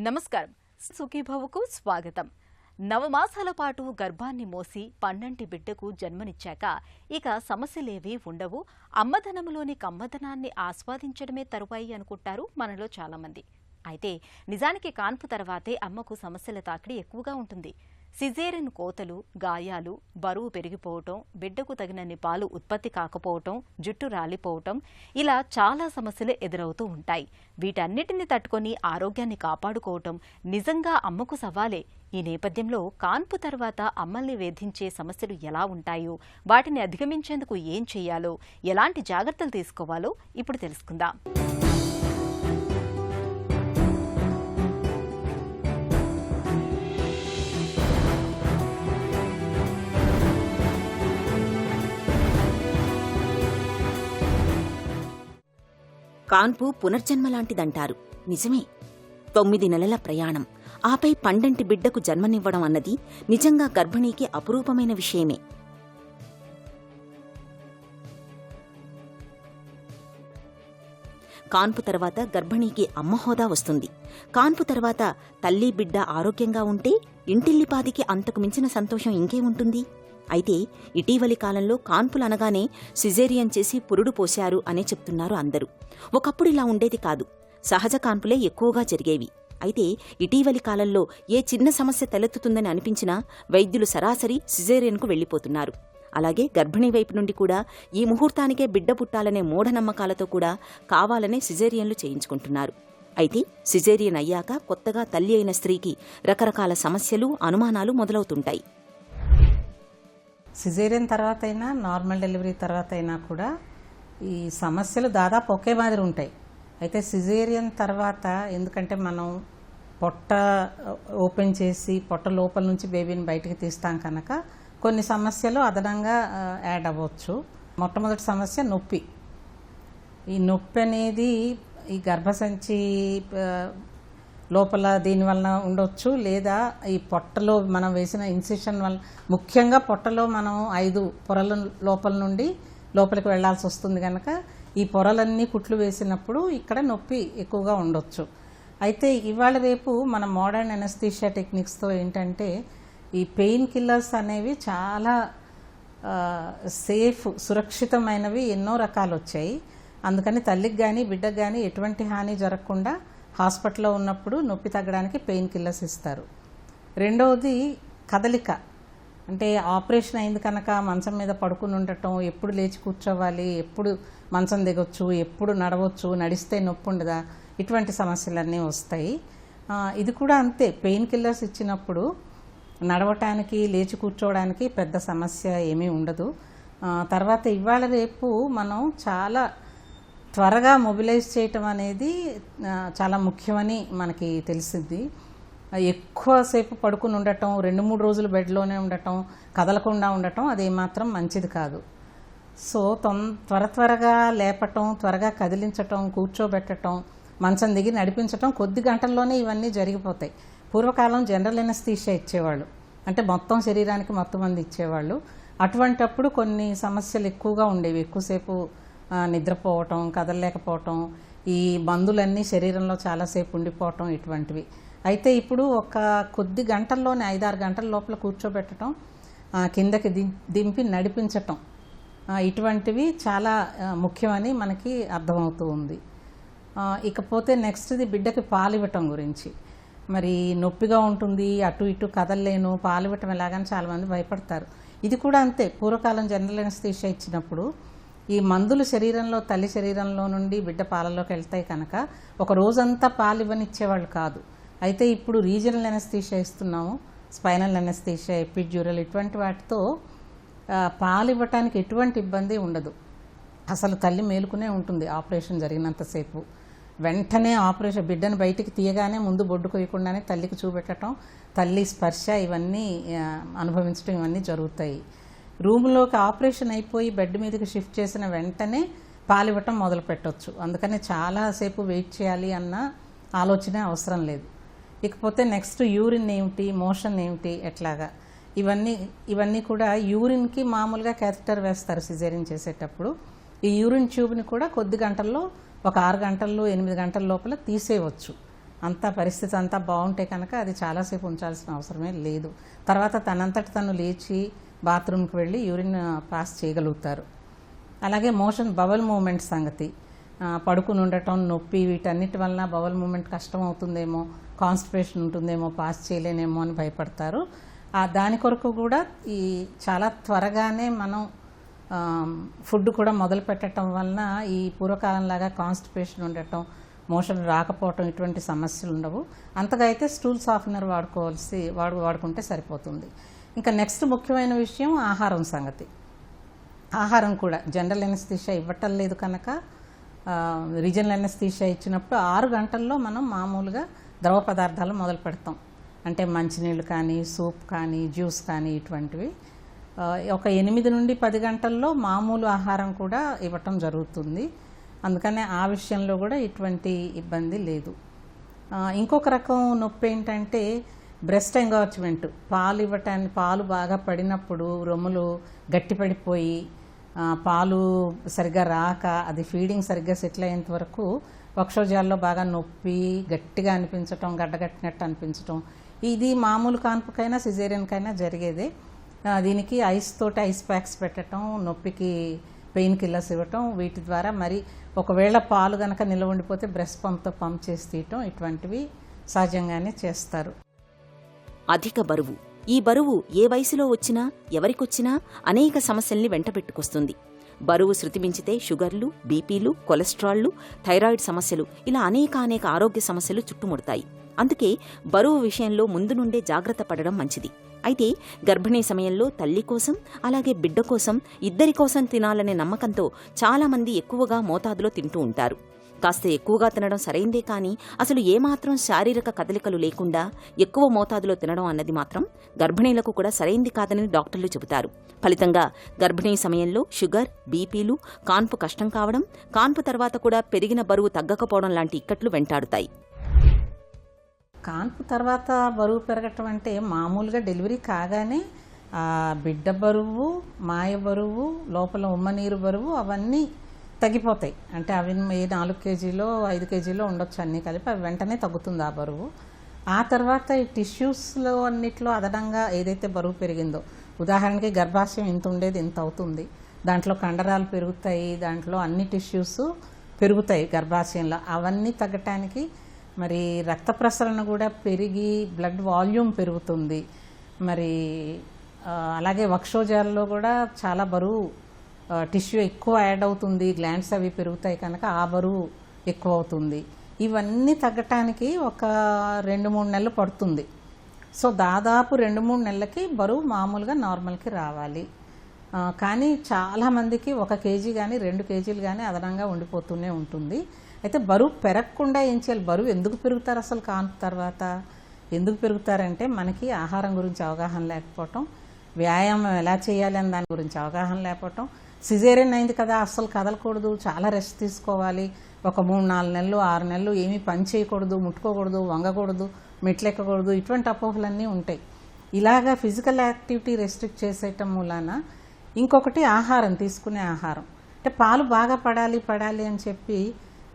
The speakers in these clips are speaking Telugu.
నమస్కారం, సుఖీభవకు స్వాగతం. నవమాసాల పాటు గర్భాన్ని మోసి పన్నంటి బిడ్డకు జన్మనిచ్చాక ఇక సమస్యలేవీ ఉండవు, అమ్మదనములోని కమ్మదనాన్ని ఆస్వాదించడమే తరువాయి అనుకుంటారు మనలో చాలామంది. అయితే నిజానికి కాన్పు తర్వాతే అమ్మకు సమస్యల తాకిడి ఎక్కువగా ఉంటుంది. సిజేరియన్ కోతలు, గాయాలు, బరువు పెరిగిపోవటం, బిడ్డకు తగినన్ని పాలు ఉత్పత్తి కాకపోవటం, జుట్టు రాలిపోవటం, ఇలా చాలా సమస్యలు ఎదురవుతూ ఉంటాయి. వీటన్నిటిని తట్టుకొని ఆరోగ్యాన్ని కాపాడుకోవటం నిజంగా అమ్మకు సవాలే. ఈ నేపథ్యంలో కాన్పు తర్వాత అమ్మల్ని వేధించే సమస్యలు ఎలా ఉంటాయో, వాటిని అధిగమించేందుకు ఏం చేయాలో, ఎలాంటి జాగ్రత్తలు తీసుకోవాలో ఇప్పుడు తెలుసుకుందాం. కాన్పు పునర్జన్మలాంటిదంటారు. నిజమే. 9 నెలల ప్రయాణం, ఆపై పండంటి బిడ్డకు జన్మనివ్వడం అన్నది నిజంగా గర్భిణీకి అపురూపమైన విషయమే. కాన్పు తర్వాత గర్భిణీకి అమ్మ హోదా వస్తుంది. కాన్పు తర్వాత తల్లి బిడ్డ ఆరోగ్యంగా ఉంటే ఇంటిల్లిపాదికి అంతకు మించిన సంతోషం ఇంకేముంటుంది? అయితే ఇటీవలి కాలంలో కాన్పులు అనగానే సిజేరియన్ చేసి పురుడు పోశారు అనే చెప్తున్నారు అందరూ. ఒకప్పుడు ఇలా ఉండేది కాదు, సహజ కాన్పులే ఎక్కువగా జరిగేవి. అయితే ఇటీవలి కాలంలో ఏ చిన్న సమస్య తలెత్తుతుందని అనిపించినా వైద్యులు సరాసరి సిజేరియన్కు వెళ్లిపోతున్నారు. అలాగే గర్భిణీ వైపు నుండి కూడా ఈ ముహూర్తానికే బిడ్డ పుట్టాలనే మూఢనమ్మకాలతో కూడా కావాలనే సిజేరియన్లు చేయించుకుంటున్నారు. అయితే సిజేరియన్ అయ్యాక కొత్తగా తల్లి అయిన స్త్రీకి రకరకాల సమస్యలు, అనుమానాలు మొదలవుతుంటాయి. సిజేరియన్ తర్వాత అయినా నార్మల్ డెలివరీ తర్వాత అయినా కూడా ఈ సమస్యలు దాదాపు ఒకే మాదిరి ఉంటాయి. అయితే సిజేరియన్ తర్వాత ఎందుకంటే మనం పొట్ట ఓపెన్ చేసి పొట్ట లోపల నుంచి బేబీని బయటికి తీస్తాం కనుక కొన్ని సమస్యలు అదనంగా యాడ్ అవ్వచ్చు. మొట్టమొదటి సమస్య నొప్పి. ఈ నొప్పి అనేది ఈ గర్భసంచి లోపల దీనివల్ల ఉండొచ్చు, లేదా ఈ పొట్టలో మనం వేసిన ఇన్సిషన్ వల్ల, ముఖ్యంగా పొట్టలో మనం 5 పొరల లోపల నుండి లోపలికి వెళ్లాల్సి వస్తుంది కనుక ఈ పొరలన్నీ కుట్లు వేసినప్పుడు ఇక్కడ నొప్పి ఎక్కువగా ఉండొచ్చు. అయితే ఇవాళ రేపు మన మోడర్న్ ఎనస్థీషియా టెక్నిక్స్తో ఏంటంటే ఈ పెయిన్ కిల్లర్స్ అనేవి చాలా సేఫ్, సురక్షితమైనవి ఎన్నో రకాలు వచ్చాయి. అందుకని తల్లికి కానీ బిడ్డకు కానీ ఎటువంటి హాని జరగకుండా హాస్పిటల్లో ఉన్నప్పుడు నొప్పి తగ్గడానికి పెయిన్ కిల్లర్స్ ఇస్తారు. రెండవది కదలిక. అంటే ఆపరేషన్ అయింది కనుక మంచం మీద పడుకుని ఉండటం, ఎప్పుడు లేచి కూర్చోవాలి, ఎప్పుడు మంచం దిగొచ్చు, ఎప్పుడు నడవచ్చు, నడిస్తే నొప్పి ఉండదా, ఇటువంటి సమస్యలన్నీ వస్తాయి. ఇది కూడా అంతే. పెయిన్ కిల్లర్స్ ఇచ్చినప్పుడు నడవటానికి, లేచి కూర్చోవడానికి పెద్ద సమస్య ఏమీ ఉండదు. తర్వాత ఇవాళ రేపు మనం చాలా త్వరగా మొబిలైజ్ చేయటం అనేది చాలా ముఖ్యమని మనకి తెలిసింది. ఎక్కువసేపు పడుకుని ఉండటం, 2-3 రోజులు బెడ్లోనే ఉండటం, కదలకుండా ఉండటం అదేమాత్రం మంచిది కాదు. సో త్వరగా లేపటం, త్వరగా కదిలించటం, కూర్చోబెట్టడం, మంచం దిగి నడిపించటం, కొద్ది గంటల్లోనే ఇవన్నీ జరిగిపోతాయి. పూర్వకాలం జనరల్ ఎనస్థీషియా ఇచ్చేవాళ్ళు, అంటే మొత్తం శరీరానికి మొత్తం మంది ఇచ్చేవాళ్ళు. అటువంటప్పుడు కొన్ని సమస్యలు ఎక్కువగా ఉండేవి. ఎక్కువసేపు నిద్రపోవటం, కదలలేకపోవటం, ఈ మందులన్నీ శరీరంలో చాలాసేపు ఉండిపోవటం, ఇటువంటివి. అయితే ఇప్పుడు ఒక కొద్ది గంటల్లోనే 5-6 గంటల లోపల కూర్చోబెట్టడం, కిందకి దింపి నడిపించటం, ఇటువంటివి చాలా ముఖ్యమని మనకి అర్థమవుతూ ఉంది. ఇకపోతే నెక్స్ట్ది బిడ్డకి పాలివ్వటం గురించి. మరి నొప్పిగా ఉంటుంది, అటు ఇటు కదలలేను, పాలివ్వటం ఎలాగని చాలామంది భయపడతారు. ఇది కూడా అంతే. పూర్వకాలం జనరల్ ఎనస్థీషియా ఇచ్చినప్పుడు ఈ మందులు శరీరంలో, తల్లి శరీరంలో నుండి బిడ్డ పాలలోకి వెళ్తాయి కనుక ఒక రోజంతా పాలు ఇవ్వనిచ్చేవాళ్ళు కాదు. అయితే ఇప్పుడు రీజనల్ ఎనస్థీషియా ఇస్తున్నాము, స్పైనల్ ఎనస్థీషియా, ఎపిడ్యూరల్, ఇటువంటి వాటితో పాలు ఇవ్వటానికి ఎటువంటి ఇబ్బంది ఉండదు. అసలు తల్లి మేలుకునే ఉంటుంది ఆపరేషన్ జరిగినంతసేపు. వెంటనే ఆపరేషన్, బిడ్డను బయటికి తీయగానే ముందు బొడ్డు కొయ్యకుండానే తల్లికి చూపెట్టడం, తల్లి స్పర్శ, ఇవన్నీ అనుభవించడం, ఇవన్నీ జరుగుతాయి. రూమ్లోకి ఆపరేషన్ అయిపోయి బెడ్ మీదకి షిఫ్ట్ చేసిన వెంటనే పాలివ్వటం మొదలు పెట్టవచ్చు. అందుకని చాలాసేపు వెయిట్ చేయాలి అన్న ఆలోచన అవసరం లేదు. ఇకపోతే నెక్స్ట్ యూరిన్ ఏమిటి, మోషన్ ఏమిటి, ఎట్లాగా, ఇవన్నీ కూడా యూరిన్కి మామూలుగా క్యాథెటర్ వేస్తారు సిజేరియన్ చేసేటప్పుడు. ఈ యూరిన్ ట్యూబ్ని కూడా కొద్ది గంటల్లో, ఒక 6 గంటల్లో 8 గంటల లోపల తీసేయవచ్చు. అంతా పరిస్థితి అంతా బాగుంటే కనుక అది చాలాసేపు ఉంచాల్సిన అవసరమే లేదు. తర్వాత తనంతట తను లేచి బాత్రూమ్కి వెళ్ళి యూరిన్ పాస్ చేయగలుగుతారు. అలాగే బవల్ మూమెంట్ సంగతి, పడుకుని ఉండటం, నొప్పి, వీటన్నిటి వలన బవల్ మూమెంట్ కష్టం అవుతుందేమో, కాన్స్టిపేషన్ ఉంటుందేమో, పాస్ చేయలేనేమో అని భయపడతారు. దాని కొరకు కూడా ఈ చాలా త్వరగానే మనం ఫుడ్ కూడా మొదలు పెట్టడం వలన ఈ పూర్వకాలంలాగా కాన్స్టిపేషన్ ఉండటం, మోషన్ రాకపోవటం ఇటువంటి సమస్యలు ఉండవు. అంతగా అయితే స్టూల్ సాఫ్ట్నర్ వాడుకుంటే సరిపోతుంది. ఇంకా నెక్స్ట్ ముఖ్యమైన విషయం ఆహారం సంగతి. ఆహారం కూడా జనరల్ ఎనస్థీషియా ఇవ్వటం లేదు కనుక రీజనల్ ఎనస్థీషియా ఇచ్చినప్పుడు 6 గంటల్లో మనం మామూలుగా ద్రవ పదార్థాలు మొదలు పెడతాం. అంటే మంచినీళ్ళు కానీ, సూప్ కానీ, జ్యూస్ కానీ ఇటువంటివి. ఒక 8 నుండి 10 గంటల్లో మామూలు ఆహారం కూడా ఇవ్వటం జరుగుతుంది. అందుకనే ఆ విషయంలో కూడా ఇటువంటి ఇబ్బంది లేదు. ఇంకొక రకం నొప్పి ఏంటంటే బ్రెస్ట్ ఎంగార్జ్మెంట్. పాలు బాగా పడినప్పుడు రొమ్ములు గట్టిపడిపోయి పాలు సరిగ్గా రాక అది ఫీడింగ్ సరిగ్గా సెటిల్ అయ్యేంత వరకు వక్షోజాల్లో బాగా నొప్పి, గట్టిగా అనిపించటం, గడ్డగట్టినట్టు అనిపించటం, ఇది మామూలు కాన్పుకైనా సిజేరియన్కైనా జరిగేదే. దీనికి ఐస్ ప్యాక్స్ పెట్టడం, నొప్పికి పెయిన్ కిల్లర్స్ ఇవ్వటం, వీటి ద్వారా మరి ఒకవేళ పాలు కనుక నిల్వ ఉండిపోతే బ్రెస్ట్ పంప్తో పంప్ చేసి తీయటం, ఇటువంటివి సహజంగానే చేస్తారు. అధిక బరువు. ఈ బరువు ఏ వయసులో వచ్చినా ఎవరికొచ్చినా అనేక సమస్యల్ని వెంటబెట్టుకొస్తుంది. బరువు శృతిమించితే షుగర్లు, బీపీలు, కొలెస్ట్రాళ్లు, థైరాయిడ్ సమస్యలు, ఇలా అనేక ఆరోగ్య సమస్యలు చుట్టుముడతాయి. అందుకే బరువు విషయంలో ముందు నుండే జాగ్రత్త పడడం మంచిది. అయితే గర్భిణీ సమయంలో తల్లి కోసం అలాగే బిడ్డ కోసం, ఇద్దరి కోసం తినాలనే నమ్మకంతో చాలామంది ఎక్కువగా మోతాదులో తింటూ ఉంటారు. కాస్త ఎక్కువగా తినడం సరైందే కానీ అసలు ఏమాత్రం శారీరక కదలికలు లేకుండా ఎక్కువ మోతాదులో తినడం అన్నది మాత్రం గర్భిణీలకు కూడా సరైంది కాదని డాక్టర్లు చెబుతారు. ఫలితంగా గర్భిణీ సమయంలో షుగర్, బీపీలు, కాన్పు కష్టం కావడం, కాన్పు తర్వాత కూడా పెరిగిన బరువు తగ్గకపోవడం లాంటి ఇక్కట్లు వెంటాడుతాయి. కాన్పు తర్వాత బరువు పెరగటం అంటే మామూలుగా డెలివరీ కాగానే బిడ్డ బరువు, మాయ బరువు, లోపల ఉమ్మనీరు బరువు అవన్నీ తగ్గిపోతాయి. అంటే అవి 4 కేజీలో 5 కేజీలో ఉండొచ్చు, అన్నీ కలిపి అవి వెంటనే తగ్గుతుంది ఆ బరువు. ఆ తర్వాత ఈ టిష్యూస్లో అన్నిట్లో అదనంగా ఏదైతే బరువు పెరిగిందో, ఉదాహరణకి గర్భాశయం ఇంత ఉండేది ఇంత అవుతుంది, దాంట్లో కండరాలు పెరుగుతాయి, దాంట్లో అన్ని టిష్యూస్ పెరుగుతాయి గర్భాశయంలో. అవన్నీ తగ్గటానికి మరి రక్త ప్రసరణ కూడా పెరిగి బ్లడ్ వాల్యూమ్ పెరుగుతుంది. మరి అలాగే వక్షోజాల్లో కూడా చాలా బరువు టిష్యూ ఎక్కువ యాడ్ అవుతుంది, గ్లాండ్స్ అవి పెరుగుతాయి కనుక ఆ బరువు ఎక్కువ అవుతుంది. ఇవన్నీ తగ్గటానికి ఒక 2-3 నెలలు పడుతుంది. సో దాదాపు 2-3 నెలలకి బరువు మామూలుగా నార్మల్కి రావాలి. కానీ చాలామందికి 1 కేజీ కానీ 2 కేజీలు కానీ అదనంగా ఉండిపోతూనే ఉంటుంది. అయితే బరువు పెరగకుండా ఏం చేయాలి? బరువు ఎందుకు పెరుగుతారు అసలు కాన్పు తర్వాత? ఎందుకు పెరుగుతారంటే మనకి ఆహారం గురించి అవగాహన లేకపోవటం, వ్యాయామం ఎలా చేయాలి అని దాని గురించి అవగాహన లేకపోవటం, సిజేరియన్ అయింది కదా అస్సలు కదలకూడదు, చాలా రెస్ట్ తీసుకోవాలి, ఒక 3-4 నెలలు 6 నెలలు ఏమీ పని చేయకూడదు, ముట్టుకోకూడదు, వంగకూడదు, మెట్లెక్కకూడదు, ఇటువంటి అపోహలన్నీ ఉంటాయి. ఇలాగా ఫిజికల్ యాక్టివిటీ రెస్ట్రిక్ట్ చేసేయటం మూలాన ఇంకొకటి ఆహారం, తీసుకునే ఆహారం. అంటే పాలు బాగా పడాలి అని చెప్పి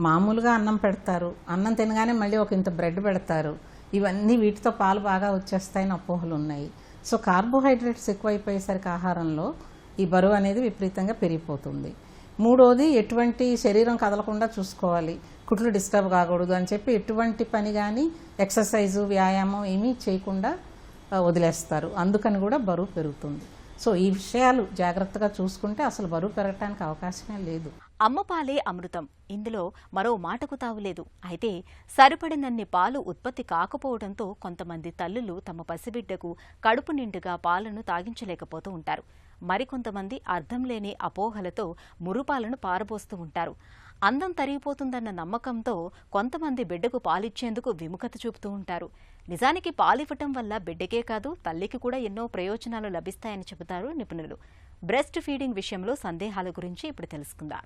మామూలుగా అన్నం పెడతారు, అన్నం తినగానే మళ్ళీ ఒక ఇంత బ్రెడ్ పెడతారు. ఇవన్నీ వీటితో పాలు బాగా వచ్చేస్తాయని అపోహలు ఉన్నాయి. సో కార్బోహైడ్రేట్స్ ఎక్కువైపోయేసరికి ఆహారంలో ఈ బరువు అనేది విపరీతంగా పెరిగిపోతుంది. మూడోది, ఎటువంటి శరీరం కదలకుండా చూసుకోవాలి, కుట్లు డిస్టర్బ్ కాకూడదు అని చెప్పి ఎటువంటి పని కానీ ఎక్సర్సైజు, వ్యాయామం ఏమీ చేయకుండా వదిలేస్తారు. అందుకని కూడా బరువు పెరుగుతుంది. సో ఈ విషయాలు జాగ్రత్తగా చూసుకుంటే అసలు బరువు పెరగటానికి అవకాశమే లేదు. అమ్మపాలే అమృతం, ఇందులో మరో మాటకు తావులేదు. అయితే సరిపడినన్ని పాలు ఉత్పత్తి కాకపోవడంతో కొంతమంది తల్లులు తమ పసిబిడ్డకు కడుపు నిండుగా పాలను తాగించలేకపోతూ ఉంటారు. మరికొంతమంది అర్థం లేని అపోహలతో మురుపాలను పారబోస్తూ ఉంటారు. అందం తరిగిపోతుందన్న నమ్మకంతో కొంతమంది బిడ్డకు పాలిచ్చేందుకు విముఖత చూపుతూ ఉంటారు. నిజానికి పాలివ్వటం వల్ల బిడ్డకే కాదు తల్లికి కూడా ఎన్నో ప్రయోజనాలు లభిస్తాయని చెబుతారు నిపుణులు. బ్రెస్ట్ ఫీడింగ్ విషయంలో సందేహాల గురించి ఇప్పుడు తెలుసుకుందాం.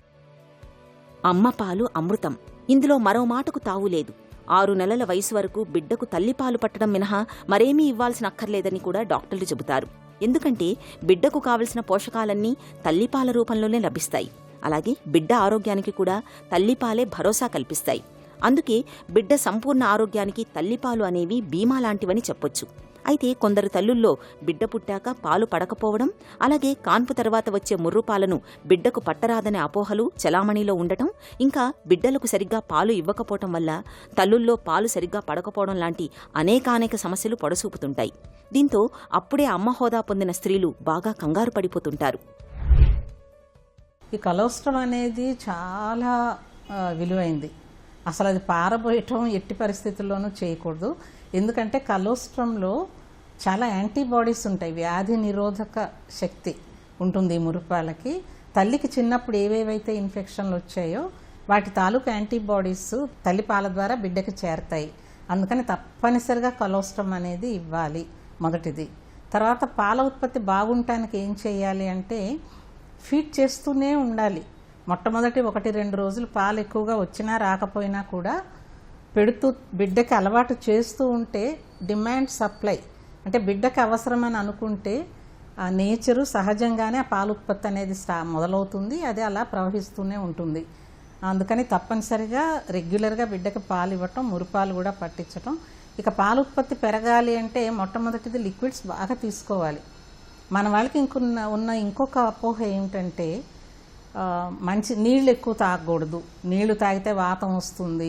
అమ్మ పాలు అమృతం, ఇందులో మరో మాటకు తావులేదు. 6 నెలల వయసు వరకు బిడ్డకు తల్లిపాలు పట్టడం మినహా మరేమీ ఇవ్వాల్సిన అక్కర్లేదని కూడా డాక్టర్లు చెబుతారు. ఎందుకంటే బిడ్డకు కావలసిన పోషకాలన్నీ తల్లిపాల రూపంలోనే లభిస్తాయి. అలాగే బిడ్డ ఆరోగ్యానికి కూడా తల్లిపాలే భరోసా కల్పిస్తాయి. అందుకే బిడ్డ సంపూర్ణ ఆరోగ్యానికి తల్లిపాలు అనేవి బీమా లాంటివని చెప్పొచ్చు. అయితే కొందరు తల్లుల్లో బిడ్డ పుట్టాక పాలు పడకపోవడం, అలాగే కాన్పు తర్వాత వచ్చే ముర్రుపాలను బిడ్డకు పట్టరాదనే అపోహలు చలామణిలో ఉండటం, ఇంకా బిడ్డలకు సరిగ్గా పాలు ఇవ్వకపోవటం వల్ల తల్లుల్లో పాలు సరిగ్గా పడకపోవడం లాంటి అనేకానేక సమస్యలు పొడసూపుతుంటాయి. దీంతో అప్పుడే అమ్మ హోదా పొందిన స్త్రీలు బాగా కంగారు పడిపోతుంటారు. ఈ కొలెస్ట్రాల్ అనేది చాలా విలువైంది. అసలు అది పారబోయటం ఎట్టి పరిస్థితుల్లోనూ చేయకూడదు. ఎందుకంటే కొలెస్ట్రాల్లో చాలా యాంటీబాడీస్ ఉంటాయి, వ్యాధి నిరోధక శక్తి ఉంటుంది ఈ మురుపాలకి. తల్లికి చిన్నప్పుడు ఏవేవైతే ఇన్ఫెక్షన్లు వచ్చాయో వాటి తాలూకు యాంటీబాడీస్ తల్లి పాల ద్వారా బిడ్డకి చేరతాయి. అందుకని తప్పనిసరిగా కొలెస్ట్రాల్ అనేది ఇవ్వాలి మొదటిది. తర్వాత పాల ఉత్పత్తి బాగుండటానికి ఏం చేయాలి అంటే ఫీడ్ చేస్తూనే ఉండాలి. మొట్టమొదటి 1-2 రోజులు పాలు ఎక్కువగా వచ్చినా రాకపోయినా కూడా పెడుతూ బిడ్డకి అలవాటు చేస్తూ ఉంటే డిమాండ్ సప్లై అంటే బిడ్డకి అవసరమని అనుకుంటే ఆ నేచరు సహజంగానే ఆ పాల ఉత్పత్తి అనేది మొదలవుతుంది. అది అలా ప్రవహిస్తూనే ఉంటుంది. అందుకని తప్పనిసరిగా రెగ్యులర్గా బిడ్డకి పాలు ఇవ్వటం, మురుపాలు కూడా పట్టించటం. ఇక పాల ఉత్పత్తి పెరగాలి అంటే మొట్టమొదటిది లిక్విడ్స్ బాగా తీసుకోవాలి. మన వాళ్ళకి ఇంకొక అపోహ ఏమిటంటే మంచి నీళ్ళు ఎక్కువ తాగకూడదు, నీళ్లు తాగితే వాతం వస్తుంది,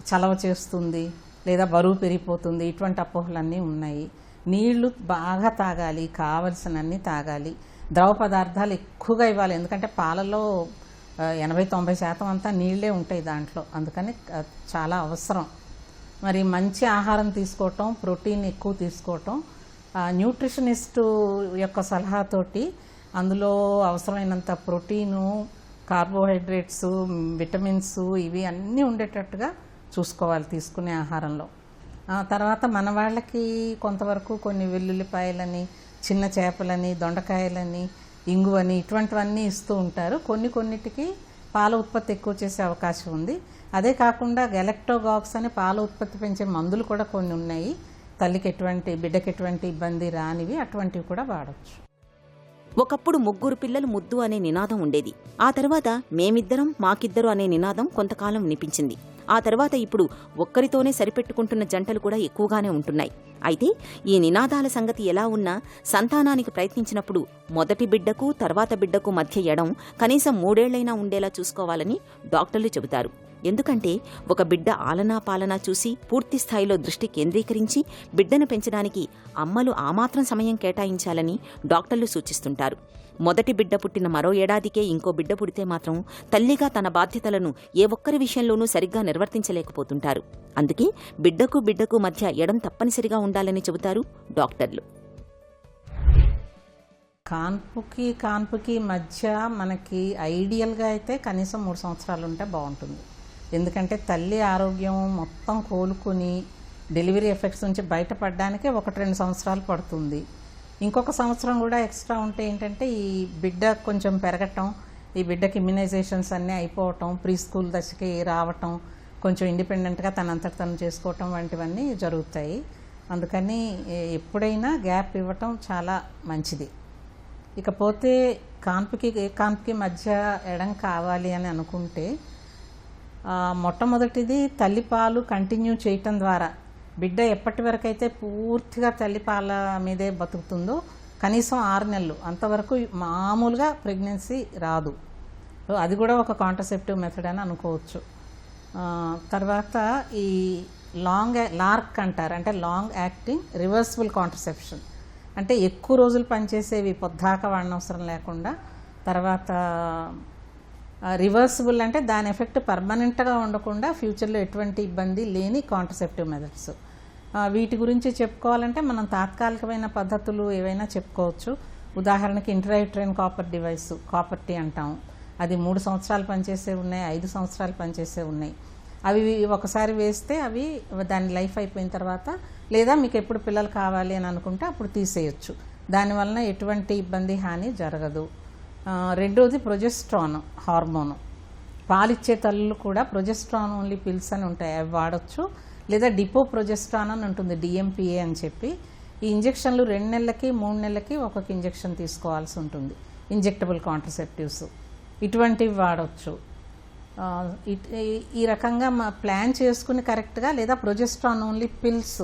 చలవ చేస్తుంది, లేదా బరువు పెరిగిపోతుంది, ఇటువంటి అపోహలన్నీ ఉన్నాయి. నీళ్లు బాగా తాగాలి, కావలసినన్ని తాగాలి, ద్రవ పదార్థాలు ఎక్కువగా ఇవ్వాలి. ఎందుకంటే పాలలో 80-90% అంతా నీళ్ళే ఉంటాయి దాంట్లో. అందుకని చాలా అవసరం. మరి మంచి ఆహారం తీసుకోవటం, ప్రోటీన్ ఎక్కువ తీసుకోవటం, న్యూట్రిషనిస్ట్ యొక్క సలహాతోటి అందులో అవసరమైనంత ప్రోటీను, కార్బోహైడ్రేట్స్, విటమిన్స్ ఇవి అన్నీ ఉండేటట్టుగా చూసుకోవాలి తీసుకునే ఆహారంలో. తర్వాత మన వాళ్ళకి కొంతవరకు కొన్ని వెల్లుల్లిపాయలని, చిన్న చేపలని, దొండకాయలని, ఇంగువని ఇటువంటివన్నీ ఇస్తూ ఉంటారు. కొన్నిటికి పాల ఉత్పత్తి ఎక్కువ చేసే అవకాశం ఉంది. అదే కాకుండా గెలక్టోగాక్స్ అని పాల ఉత్పత్తి పెంచే మందులు కూడా కొన్ని ఉన్నాయి. తల్లికి బిడ్డకి ఎటువంటి ఇబ్బంది రానివి, అటువంటివి కూడా వాడచ్చు. ఒకప్పుడు 3 పిల్లలు ముద్దు అనే నినాదం ఉండేది. ఆ తర్వాత మేమిద్దరం మాకిద్దరు అనే నినాదం కొంతకాలం వినిపించింది. ఆ తర్వాత ఇప్పుడు ఒక్కరితోనే సరిపెట్టుకుంటున్న జంటలు కూడా ఎక్కువగానే ఉంటున్నాయి. అయితే ఈ నినాదాల సంగతి ఎలా ఉన్నా సంతానానికి ప్రయత్నించినప్పుడు మొదటి బిడ్డకు తర్వాత బిడ్డకు మధ్య ఎడం కనీసం 3 ఏళ్లైనా ఉండేలా చూసుకోవాలని డాక్టర్లు చెబుతారు. ఎందుకంటే ఒక బిడ్డ ఆలనా పాలనా చూసి పూర్తి స్థాయిలో దృష్టి కేంద్రీకరించి బిడ్డను పెంచడానికి అమ్మలు ఆ మాత్రం సమయం కేటాయించాలని డాక్టర్లు సూచిస్తుంటారు. మొదటి బిడ్డ పుట్టిన మరో ఏడాదికే ఇంకో బిడ్డ పుడితే మాత్రం తల్లిగా తన బాధ్యతలను ఏ ఒక్కరి విషయంలోనూ సరిగ్గా నిర్వర్తించలేకపోతుంటారు. అందుకే బిడ్డకు మధ్య ఎడం తప్పనిసరిగా ఉండాలని చెబుతారు డాక్టర్లు. కాన్పుకి మధ్య మనకి ఐడియల్గా అయితే కనీసం 3 సంవత్సరాలు ఉంటే బాగుంటుంది. ఎందుకంటే తల్లి ఆరోగ్యం మొత్తం కోలుకొని డెలివరీ ఎఫెక్ట్స్ నుంచి బయటపడడానికే 1-2 సంవత్సరాలు పడుతుంది. ఇంకొక సంవత్సరం కూడా ఎక్స్ట్రా ఉంటే ఏంటంటే ఈ బిడ్డ కొంచెం పెరగటం, ఈ బిడ్డకి ఇమ్యునైజేషన్స్ అన్నీ అయిపోవటం, ప్రీ స్కూల్ దశకి రావటం, కొంచెం ఇండిపెండెంట్గా తనంతట తను చేసుకోవటం వంటివన్నీ జరుగుతాయి. అందుకని ఎప్పుడైనా గ్యాప్ ఇవ్వటం చాలా మంచిది. ఇకపోతే కాన్పుకి మధ్య ఎడం కావాలి అని అనుకుంటే మొట్టమొదటిది తల్లిపాలు కంటిన్యూ చేయటం ద్వారా బిడ్డ ఎప్పటి వరకైతే పూర్తిగా తల్లిపాల మీదే బతుకుతుందో కనీసం 6 నెలలు అంతవరకు మామూలుగా ప్రెగ్నెన్సీ రాదు. అది కూడా ఒక కాంట్రసెప్టివ్ మెథడ్ అని అనుకోవచ్చు. తర్వాత ఈ లార్క్ అంటారు, అంటే లాంగ్ యాక్టింగ్ రివర్సిబుల్ కాంట్రసెప్షన్, అంటే ఎక్కువ రోజులు పనిచేసేవి పొద్దాక వాడనవసరం లేకుండా. తర్వాత రివర్సిబుల్ అంటే దాని ఎఫెక్ట్ పర్మనెంట్గా ఉండకుండా ఫ్యూచర్లో ఎటువంటి ఇబ్బంది లేని కాంట్రసెప్టివ్ మెథడ్స్. వీటి గురించి చెప్పుకోవాలంటే మనం తాత్కాలికమైన పద్ధతులు ఏవైనా చెప్పుకోవచ్చు. ఉదాహరణకి ఇంట్రాయూట్రైన్ కాపర్ డివైస్, కాపర్టీ అంటాం. అది 3 సంవత్సరాలు పనిచేసే ఉన్నాయి, 5 సంవత్సరాలు పనిచేసే ఉన్నాయి. అవి ఒకసారి వేస్తే అవి దాని లైఫ్ అయిపోయిన తర్వాత, లేదా మీకు ఎప్పుడు పిల్లలు కావాలి అని అనుకుంటే అప్పుడు తీసేయచ్చు. దానివలన ఎటువంటి ఇబ్బంది హాని జరగదు. రెండోది ప్రొజెస్ట్రాన్ హార్మోను. పాలిచ్చే తల్లులు కూడా ప్రొజెస్ట్రాన్ ఓన్లీ పిల్స్ అని ఉంటాయి, అవి వాడచ్చు. లేదా డిపో ప్రొజెస్ట్రాన్ అని ఉంటుంది, DMPA అని చెప్పి. ఈ ఇంజెక్షన్లు 2 నెలలకి 3 నెలలకి ఒక్కొక్క ఇంజెక్షన్ తీసుకోవాల్సి ఉంటుంది, ఇంజెక్టబుల్ కాంట్రసెప్టివ్స్. ఇటువంటివి వాడవచ్చు. ఈ రకంగా ప్లాన్ చేసుకుని కరెక్ట్గా, లేదా progesterone only pills,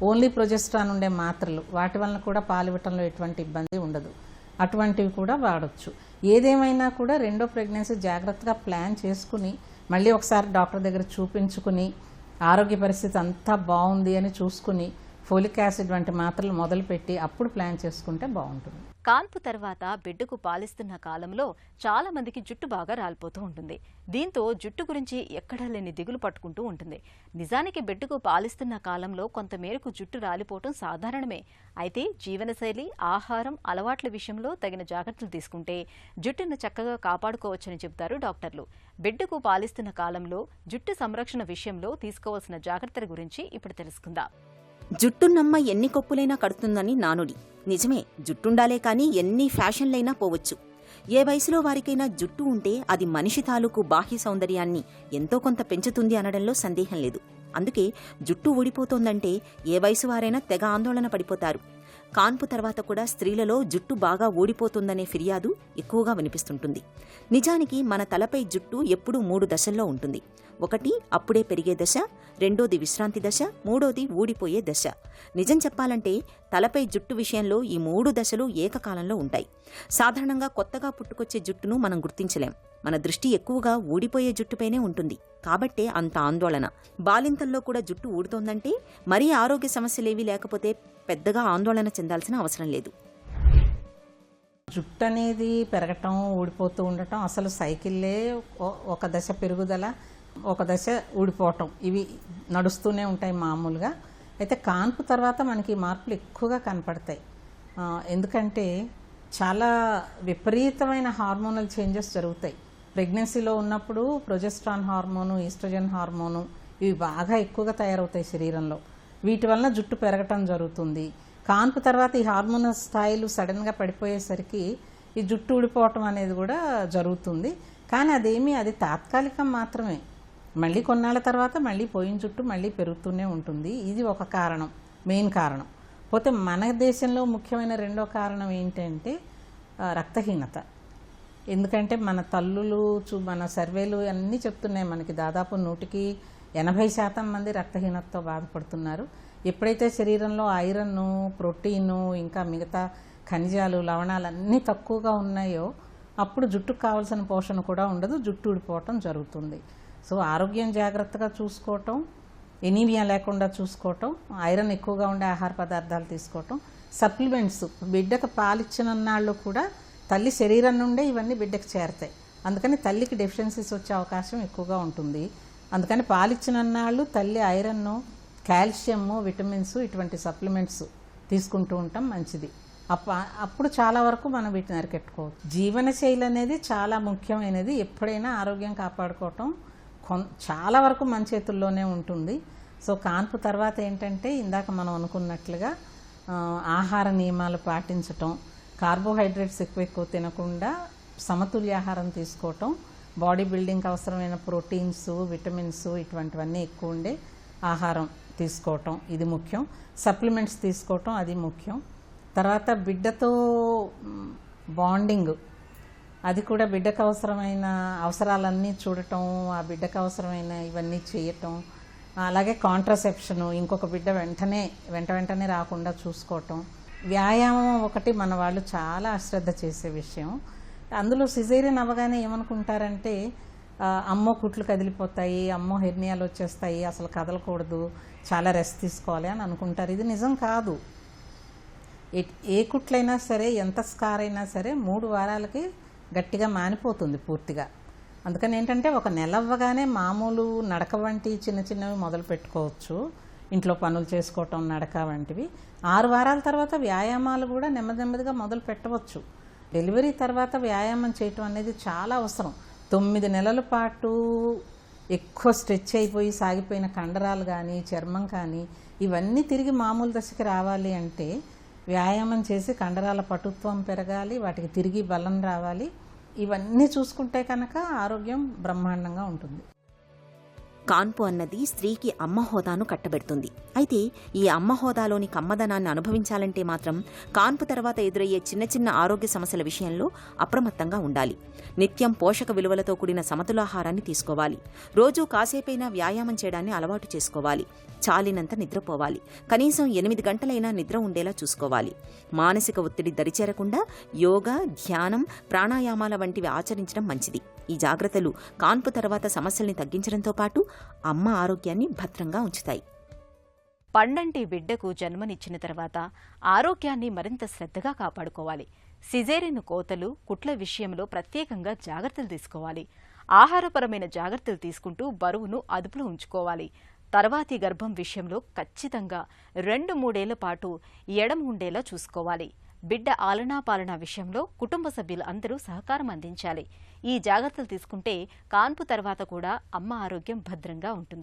only progesterone ఉండే మాత్రలు, వాటి వలన కూడా పాలివ్వటంలో ఎటువంటి ఇబ్బంది ఉండదు, అటువంటివి కూడా వాడచ్చు. ఏదేమైనా కూడా రెండో ప్రెగ్నెన్సీ జాగ్రత్తగా ప్లాన్ చేసుకుని మళ్ళీ ఒకసారి డాక్టర్ దగ్గర చూపించుకుని ఆరోగ్య పరిస్థితి అంతా బాగుంది అని చూసుకుని ఫోలిక్ యాసిడ్ వంటి మాత్రలు మొదలుపెట్టి అప్పుడు ప్లాన్ చేసుకుంటే బాగుంటుంది. కాన్పు తర్వాత బిడ్డకు పాలిస్తున్న కాలంలో చాలా మందికి జుట్టు బాగా రాలిపోతూ ఉంటుంది. దీంతో జుట్టు గురించి ఎక్కడా లేని దిగులు పట్టుకుంటూ ఉంటుంది. నిజానికి బిడ్డకు పాలిస్తున్న కాలంలో కొంతమేరకు జుట్టు రాలిపోవటం సాధారణమే. అయితే జీవనశైలి, ఆహారం, అలవాట్ల విషయంలో తగిన జాగ్రత్తలు తీసుకుంటే జుట్టును చక్కగా కాపాడుకోవచ్చని చెబుతారు డాక్టర్లు. బిడ్డకు పాలిస్తున్న కాలంలో జుట్టు సంరక్షణ విషయంలో తీసుకోవాల్సిన జాగ్రత్తల గురించి ఇప్పుడు తెలుసుకుందాం. జుట్టున్నమ్మ ఎన్ని కొప్పులైనా కడుతుందని నానుడి. నిజమే, జుట్టుండాలే కాని ఎన్ని ఫ్యాషన్లైనా పోవచ్చు. ఏ వయసులో వారికైనా జుట్టు ఉంటే అది మనిషి తాలూకు బాహ్య సౌందర్యాన్ని ఎంతో కొంత పెంచుతుంది అనడంలో సందేహం లేదు. అందుకే జుట్టు ఊడిపోతోందంటే ఏ వయసు వారైనా తెగ ఆందోళన పడిపోతారు. కాన్పు తర్వాత కూడా స్త్రీలలో జుట్టు బాగా ఊడిపోతుందనే ఫిర్యాదు ఎక్కువగా వినిపిస్తుంటుంది. నిజానికి మన తలపై జుట్టు ఎప్పుడూ 3 దశల్లో ఉంటుంది. ఒకటి అప్పుడే పెరిగే దశ, రెండోది విశ్రాంతి దశ, మూడోది ఊడిపోయే దశ. నిజం చెప్పాలంటే తలపై జుట్టు విషయంలో ఈ 3 దశలు ఏకకాలంలో ఉంటాయి. సాధారణంగా కొత్తగా పుట్టుకొచ్చే జుట్టును మనం గుర్తించలేం. మన దృష్టి ఎక్కువగా ఊడిపోయే జుట్టుపైనే ఉంటుంది. కాబట్టే అంత ఆందోళన. బాలింతల్లో కూడా జుట్టు ఊడుతోందంటే మరీ ఆరోగ్య సమస్యలేవీ లేకపోతే పెద్దగా ఆందోళన చెందాల్సిన అవసరం లేదు. జుట్టు అనేది పెరగటం, ఊడిపోతూ ఉండటం అసలు సైకిల్లే. ఒక దశ పెరుగుదల, ఒక దశ ఊడిపోవటం, ఇవి నడుస్తూనే ఉంటాయి మామూలుగా. అయితే కాన్పు తర్వాత మనకి మార్పులు ఎక్కువగా కనపడతాయి. ఎందుకంటే చాలా విపరీతమైన హార్మోనల్ చేంజెస్ జరుగుతాయి. ప్రెగ్నెన్సీలో ఉన్నప్పుడు ప్రొజెస్ట్రాన్ హార్మోను, ఈస్ట్రోజన్ హార్మోను ఇవి బాగా ఎక్కువగా తయారవుతాయి శరీరంలో. వీటి వలన జుట్టు పెరగటం జరుగుతుంది. కాన్పు తర్వాత ఈ హార్మోనల్ స్థాయిలు సడన్గా పడిపోయేసరికి ఈ జుట్టు ఊడిపోవటం అనేది కూడా జరుగుతుంది. కానీ అది తాత్కాలికం మాత్రమే. మళ్ళీ కొన్నాళ్ళ తర్వాత మళ్ళీ పోయిన జుట్టు మళ్ళీ పెరుగుతూనే ఉంటుంది. ఇది ఒక కారణం, మెయిన్ కారణం. పోతే మన దేశంలో ముఖ్యమైన రెండో కారణం ఏంటంటే రక్తహీనత. ఎందుకంటే మన తల్లులు, మన సర్వేలు అన్నీ చెప్తున్నాయి మనకి దాదాపు 100కి 80% మంది రక్తహీనతతో బాధపడుతున్నారు. ఎప్పుడైతే శరీరంలో ఐరన్, ప్రోటీను, ఇంకా మిగతా ఖనిజాలు, లవణాలు అన్నీ తక్కువగా ఉన్నాయో అప్పుడు జుట్టుకు కావాల్సిన పోషణ కూడా ఉండదు, జుట్టు ఊడిపోవటం జరుగుతుంది. సో ఆరోగ్యం జాగ్రత్తగా చూసుకోవటం, ఎనీమియా లేకుండా చూసుకోవటం, ఐరన్ ఎక్కువగా ఉండే ఆహార పదార్థాలు తీసుకోవటం, సప్లిమెంట్స్. బిడ్డకు పాలిచ్చినన్నాళ్ళు కూడా తల్లి శరీరం నుండే ఇవన్నీ బిడ్డకు చేరతాయి. అందుకని తల్లికి డెఫిషియన్సీస్ వచ్చే అవకాశం ఎక్కువగా ఉంటుంది. అందుకని పాలిచ్చినన్నాళ్ళు తల్లి ఐరన్, కాల్షియము, విటమిన్స్ ఇటువంటి సప్లిమెంట్స్ తీసుకుంటూ ఉంటాం మంచిది. అప్పుడు చాలా వరకు మనం వీటిని అరికెట్టుకోవచ్చు. జీవనశైలి అనేది చాలా ముఖ్యమైనది. ఎప్పుడైనా ఆరోగ్యం కాపాడుకోవటం చాలా వరకు మన చేతుల్లోనే ఉంటుంది. సో కాన్పు తర్వాత ఏంటంటే ఇందాక మనం అనుకున్నట్లుగా ఆహార నియమాలు పాటించటం, కార్బోహైడ్రేట్స్ ఎక్కువ తినకుండా సమతుల్య ఆహారం తీసుకోవటం, బాడీ బిల్డింగ్కి అవసరమైన ప్రోటీన్స్, విటమిన్స్ ఇటువంటివన్నీ ఎక్కువ ఉండే ఆహారం తీసుకోవటం ఇది ముఖ్యం. సప్లిమెంట్స్ తీసుకోవటం అది ముఖ్యం. తర్వాత బిడ్డతో బాండింగ్, అది కూడా బిడ్డకు అవసరమైన అవసరాలన్నీ చూడటం, ఆ బిడ్డకు అవసరమైన ఇవన్నీ చేయటం. అలాగే కాంట్రసెప్షను, ఇంకొక బిడ్డ వెంటనే రాకుండా చూసుకోవటం. వ్యాయామం ఒకటి మన వాళ్ళు చాలా అశ్రద్ధ చేసే విషయం. అందులో సిజేరియన్ అవ్వగానే ఏమనుకుంటారంటే అమ్మో కుట్లు కదిలిపోతాయి, అమ్మో హెర్నియాలు వచ్చేస్తాయి, అసలు కదలకూడదు, చాలా రెస్ట్ తీసుకోవాలి అని అనుకుంటారు. ఇది నిజం కాదు. ఏ కుట్లైనా సరే, ఎంత స్కార్ అయినా సరే 3 వారాలకి గట్టిగా మానిపోతుంది పూర్తిగా. అందుకని ఏంటంటే ఒక నెల అవ్వగానే మామూలు నడక వంటి చిన్నవి మొదలు పెట్టుకోవచ్చు. ఇంట్లో పనులు చేసుకోవటం, నడక వంటివి. 6 వారాల తర్వాత వ్యాయామాలు కూడా నెమ్మదిగా మొదలు పెట్టవచ్చు. డెలివరీ తర్వాత వ్యాయామం చేయటం అనేది చాలా అవసరం. 9 నెలల పాటు ఎక్కువ స్ట్రెచ్ అయిపోయి సాగిపోయిన కండరాలు కానీ, చర్మం కానీ ఇవన్నీ తిరిగి మామూలు దశకి రావాలి అంటే వ్యాయామం చేసి కండరాల పటుత్వం పెరగాలి, వాటికి తిరిగి బలం రావాలి. ఇవన్నీ చూసుకుంటే కనుక ఆరోగ్యం బ్రహ్మాండంగా ఉంటుంది. కాన్పు అన్నది స్త్రీకి అమ్మ హోదాను కట్టబెడుతుంది. అయితే ఈ అమ్మ హోదాలోని కమ్మదనాన్ని అనుభవించాలంటే మాత్రం కాన్పు తర్వాత ఎదురయ్యే చిన్న చిన్న ఆరోగ్య సమస్యల విషయంలో అప్రమత్తంగా ఉండాలి. నిత్యం పోషక విలువలతో కూడిన సమతులాహారాన్ని తీసుకోవాలి. రోజూ కాసేపైనా వ్యాయామం చేయడాన్ని అలవాటు చేసుకోవాలి. చాలినంత నిద్రపోవాలి. కనీసం 8 గంటలైనా నిద్ర ఉండేలా చూసుకోవాలి. మానసిక ఒత్తిడి దరిచేరకుండా యోగా, ధ్యానం, ప్రాణాయామాల వంటివి ఆచరించడం మంచిది. ఈ జాగ్రత్తలు కాన్పు తర్వాత సమస్యల్ని తగ్గించడంతో పాటు అమ్మ ఆరోగ్యాన్ని భద్రంగా ఉంచుతాయి. పండంటి బిడ్డకు జన్మనిచ్చిన తర్వాత ఆరోగ్యాన్ని మరింత శ్రద్ధగా కాపాడుకోవాలి. సిజేరియన్ కోతలు, కుట్ల విషయంలో ప్రత్యేకంగా జాగ్రత్తలు తీసుకోవాలి. ఆహారపరమైన జాగ్రత్తలు తీసుకుంటూ బరువును అదుపులో ఉంచుకోవాలి. తర్వాతి గర్భం విషయంలో ఖచ్చితంగా 2-3 ఏళ్ల పాటు ఎడమ ఉండేలా చూసుకోవాలి. బిడ్డ ఆలనా పాలనా విషయంలో కుటుంబ సభ్యులు అందరూ సహకారం అందించాలి. ఈ జాగ్రత్తలు తీసుకుంటే కాన్పు తర్వాత కూడా అమ్మ ఆరోగ్యం భద్రంగా ఉంటుంది.